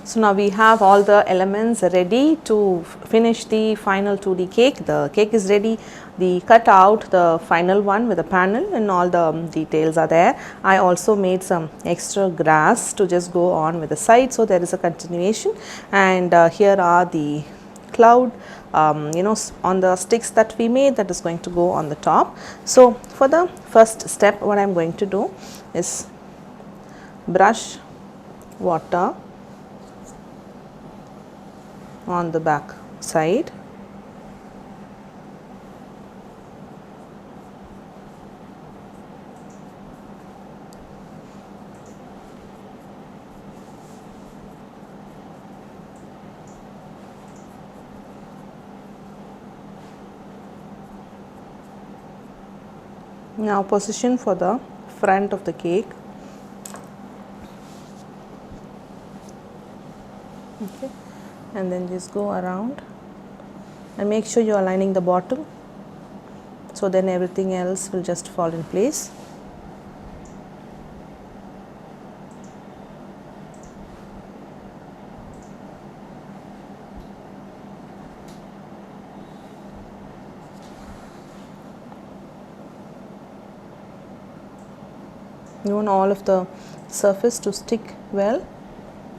So now we have all the elements ready to finish the final 2D cake. The cake is ready, the cutout, the final one with the panel and all the details are there. I also made some extra grass to just go on with the side, so there is a continuation. And here are the cloud on the sticks that we made, that is going to go on the top. So for the first step, what I am going to do is brush water on the back side. Now position for the front of the cake. Okay. And then just go around and make sure you are aligning the bottom, so then everything else will just fall in place. You want all of the surface to stick well,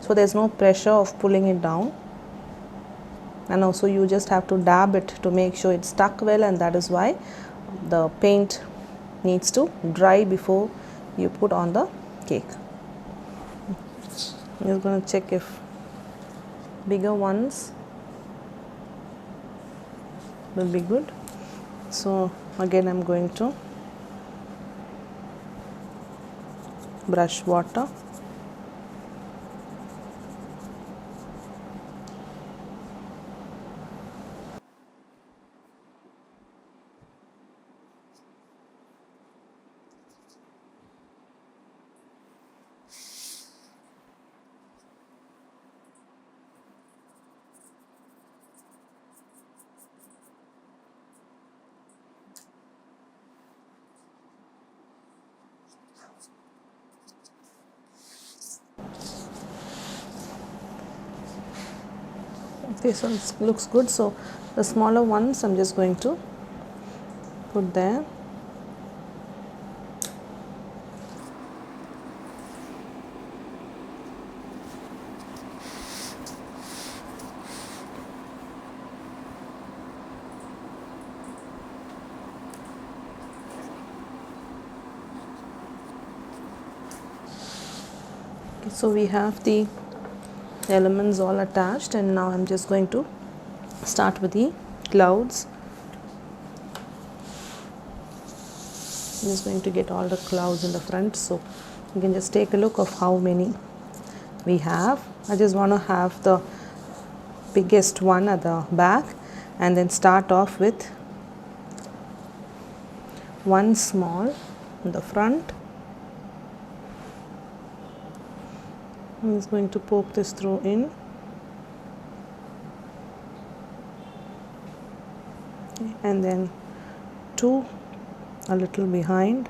so there is no pressure of pulling it down. And also you just have to dab it to make sure it's stuck well, and that is why the paint needs to dry before you put on the cake. I'm just going to check if bigger ones will be good. So again I'm going to brush water. Okay, so it looks good. So the smaller ones I'm just going to put there. Okay, so we have the elements all attached, and now I'm just going to start with the clouds. I'm just going to get all the clouds in the front, so you can just take a look of how many we have. I just want to have the biggest one at the back, and then start off with one small in the front. I'm just going to poke this through in. Okay, and then two a little behind.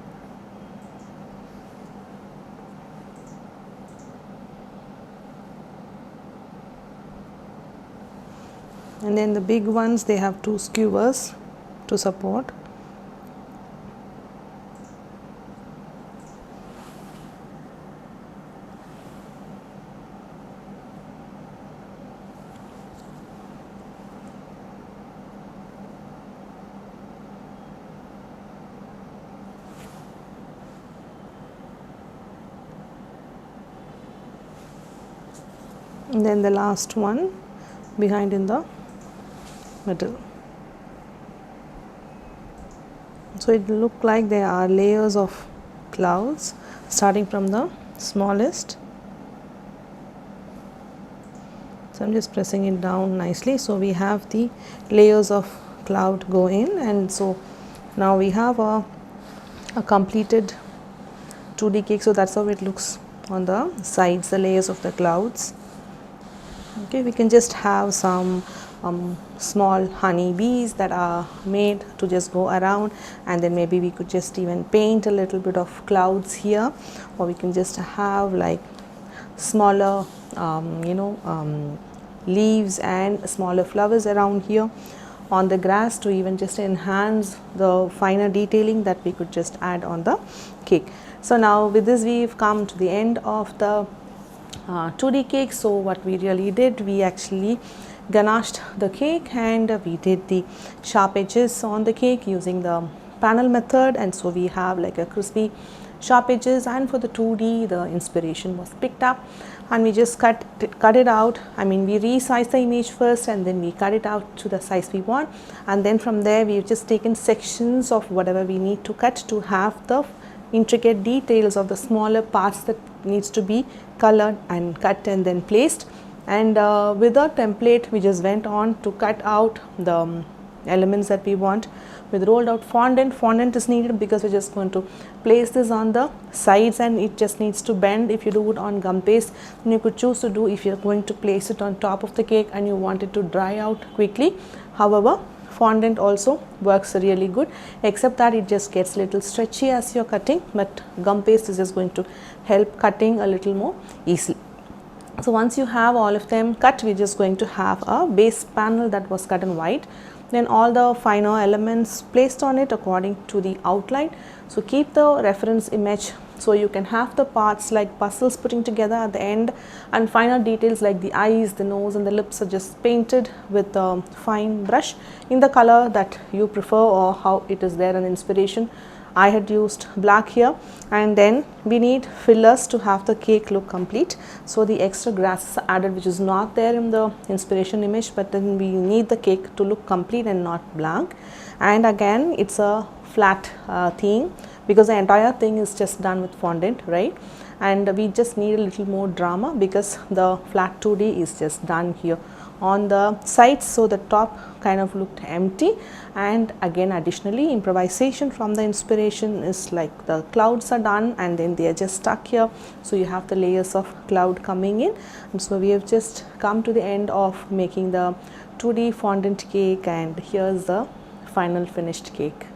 And then the big ones, they have two skewers to support. And then the last one behind in the middle. So it look like there are layers of clouds starting from the smallest. So I'm just pressing it down nicely, so we have the layers of cloud go in, and so now we have a completed 2D cake. So that's how it looks on the sides, the layers of the clouds. Okay, we can just have some small honey bees that are made to just go around, and then maybe we could just even paint a little bit of clouds here, or we can just have like smaller leaves and smaller flowers around here on the grass to even just enhance the finer detailing that we could just add on the cake. So now with this we've come to the end of the 2D cake. So what we really did, we actually ganached the cake and we did the sharp edges on the cake using the panel method, and so we have like a crispy sharp edges. And for the 2D, the inspiration was picked up and we just cut it out. I mean, we resize the image first and then we cut it out to the size we want, and then from there we've just taken sections of whatever we need to cut to have the intricate details of the smaller parts that needs to be colored and cut and then placed. And with our template we just went on to cut out the elements that we want with rolled out fondant. Fondant is needed because we're just going to place this on the sides and it just needs to bend. If you do it on gum paste, then you could choose to do if you're going to place it on top of the cake and you want it to dry out quickly. However, fondant also works really good, except that it just gets a little stretchy as you're cutting, but gum paste is just going to help cutting a little more easily. So once you have all of them cut, we're just going to have a base panel that was cut in white, then all the finer elements placed on it according to the outline. So keep the reference image so you can have the parts like puzzles putting together at the end, and final details like the eyes, the nose and the lips are just painted with a fine brush in the color that you prefer or how it is there an inspiration. I had used black here, and then we need fillers to have the cake look complete. So the extra grass is added which is not there in the inspiration image, but then we need the cake to look complete and not blank. And again, it's a flat theme because the entire thing is just done with fondant, right? And we just need a little more drama because the flat 2D is just done here on the sides, so the top kind of looked empty. And again, additionally, improvisation from the inspiration is like the clouds are done and then they are just stuck here, so you have the layers of cloud coming in. And so we have just come to the end of making the 2D fondant cake, and here's the final finished cake.